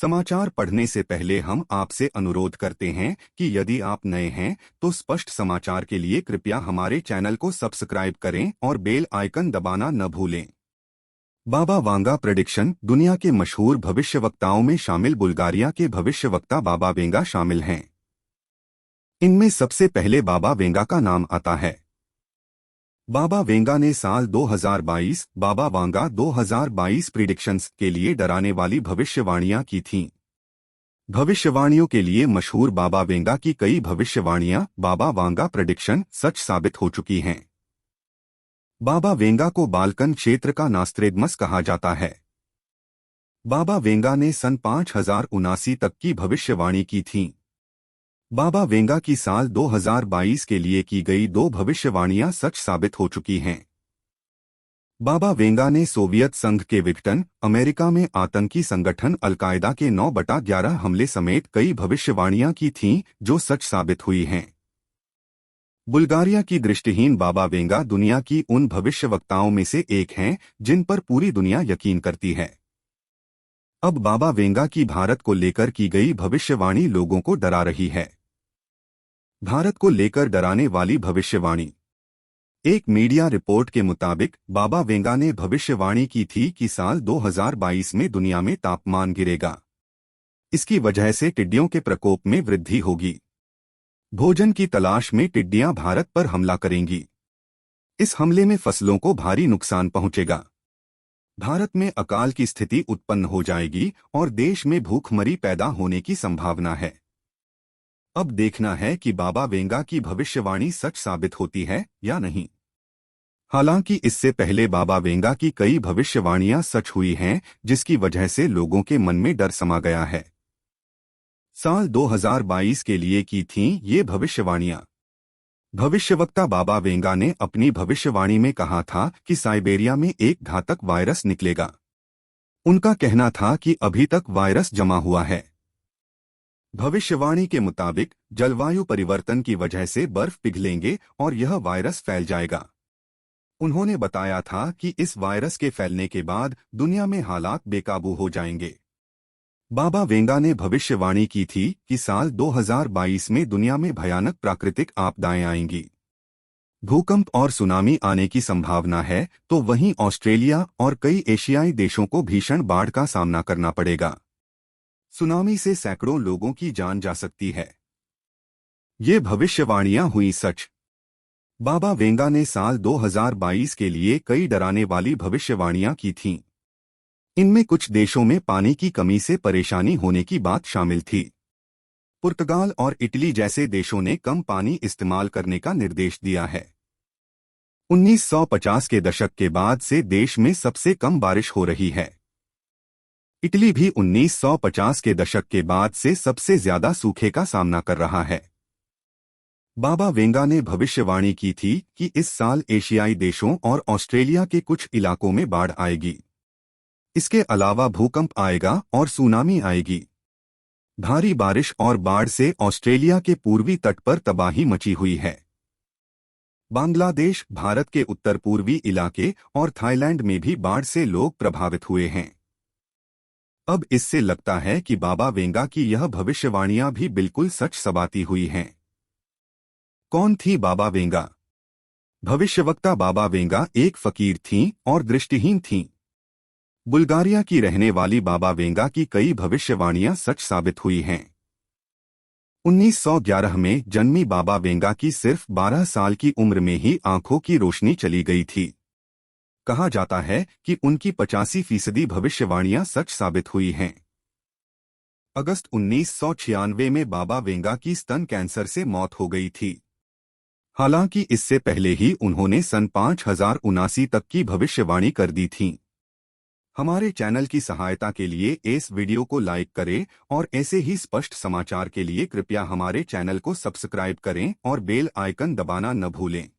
समाचार पढ़ने से पहले हम आपसे अनुरोध करते हैं कि यदि आप नए हैं तो स्पष्ट समाचार के लिए कृपया हमारे चैनल को सब्सक्राइब करें और बेल आइकन दबाना न भूलें। बाबा वांगा प्रेडिक्शन। दुनिया के मशहूर भविष्यवक्ताओं में शामिल बुल्गारिया के भविष्यवक्ता बाबा वेंगा शामिल हैं। इनमें सबसे पहले बाबा वेंगा का नाम आता है। बाबा वेंगा ने साल 2022 बाबा वांगा 2022 प्रिडिक्शंस के लिए डराने वाली भविष्यवाणियां की थीं। भविष्यवाणियों के लिए मशहूर बाबा वेंगा की कई भविष्यवाणियां बाबा वांगा प्रेडिक्शन सच साबित हो चुकी हैं। बाबा वेंगा को बाल्कन क्षेत्र का नास्त्रेदमस कहा जाता है। बाबा वेंगा ने सन 5079 तक की भविष्यवाणी की थी। बाबा वेंगा की साल 2022 के लिए की गई 2 भविष्यवाणियां सच साबित हो चुकी हैं। बाबा वेंगा ने सोवियत संघ के विघटन, अमेरिका में आतंकी संगठन अल-कायदा के 9/11 हमले समेत कई भविष्यवाणियां की थीं जो सच साबित हुई हैं। बुल्गारिया की दृष्टिहीन बाबा वेंगा दुनिया की उन भविष्यवक्ताओं में से एक हैं जिन पर पूरी दुनिया यकीन करती है। अब बाबा वेंगा की भारत को लेकर की गई भविष्यवाणी लोगों को डरा रही है। भारत को लेकर डराने वाली भविष्यवाणी। एक मीडिया रिपोर्ट के मुताबिक बाबा वेंगा ने भविष्यवाणी की थी कि साल 2022 में दुनिया में तापमान गिरेगा। इसकी वजह से टिड्डियों के प्रकोप में वृद्धि होगी। भोजन की तलाश में टिड्डियां भारत पर हमला करेंगी। इस हमले में फसलों को भारी नुकसान पहुंचेगा। भारत में अकाल की स्थिति उत्पन्न हो जाएगी और देश में भूखमरी पैदा होने की संभावना है। अब देखना है कि बाबा वेंगा की भविष्यवाणी सच साबित होती है या नहीं। हालांकि इससे पहले बाबा वेंगा की कई भविष्यवाणियां सच हुई हैं जिसकी वजह से लोगों के मन में डर समा गया है। साल 2022 के लिए की थीं ये भविष्यवाणियां। भविष्यवक्ता बाबा वेंगा ने अपनी भविष्यवाणी में कहा था कि साइबेरिया में एक घातक वायरस निकलेगा। उनका कहना था कि अभी तक वायरस जमा हुआ है। भविष्यवाणी के मुताबिक जलवायु परिवर्तन की वजह से बर्फ पिघलेंगे और यह वायरस फैल जाएगा। उन्होंने बताया था कि इस वायरस के फैलने के बाद दुनिया में हालात बेकाबू हो जाएंगे। बाबा वेंगा ने भविष्यवाणी की थी कि साल 2022 में दुनिया में भयानक प्राकृतिक आपदाएं आएंगी। भूकंप और सुनामी आने की संभावना है, तो वहीं ऑस्ट्रेलिया और कई एशियाई देशों को भीषण बाढ़ का सामना करना पड़ेगा। सुनामी से सैकड़ों लोगों की जान जा सकती है। ये भविष्यवाणियां हुई सच। बाबा वेंगा ने साल 2022 के लिए कई डराने वाली भविष्यवाणियां की थीं। इनमें कुछ देशों में पानी की कमी से परेशानी होने की बात शामिल थी। पुर्तगाल और इटली जैसे देशों ने कम पानी इस्तेमाल करने का निर्देश दिया है। 1950 के दशक के बाद से देश में सबसे कम बारिश हो रही है। इटली भी 1950 के दशक के बाद से सबसे ज्यादा सूखे का सामना कर रहा है। बाबा वेंगा ने भविष्यवाणी की थी कि इस साल एशियाई देशों और ऑस्ट्रेलिया के कुछ इलाकों में बाढ़ आएगी। इसके अलावा भूकंप आएगा और सुनामी आएगी। भारी बारिश और बाढ़ से ऑस्ट्रेलिया के पूर्वी तट पर तबाही मची हुई है। बांग्लादेश, भारत के उत्तर पूर्वी इलाके और थाईलैंड में भी बाढ़ से लोग प्रभावित हुए हैं। अब इससे लगता है कि बाबा वेंगा की यह भविष्यवाणियां भी बिल्कुल सच साबित हुई हैं। कौन थी बाबा वेंगा? भविष्यवक्ता बाबा वेंगा एक फकीर थीं और दृष्टिहीन थीं। बुल्गारिया की रहने वाली बाबा वेंगा की कई भविष्यवाणियां सच साबित हुई हैं। 1911 में जन्मी बाबा वेंगा की सिर्फ 12 साल की उम्र में ही आंखों की रोशनी चली गई थी। कहा जाता है कि उनकी 85% भविष्यवाणियां सच साबित हुई हैं। अगस्त 1996 में बाबा वेंगा की स्तन कैंसर से मौत हो गई थी। हालांकि इससे पहले ही उन्होंने सन 5079 तक की भविष्यवाणी कर दी थी। हमारे चैनल की सहायता के लिए इस वीडियो को लाइक करें और ऐसे ही स्पष्ट समाचार के लिए कृपया हमारे चैनल को सब्सक्राइब करें और बेल आइकन दबाना न भूलें।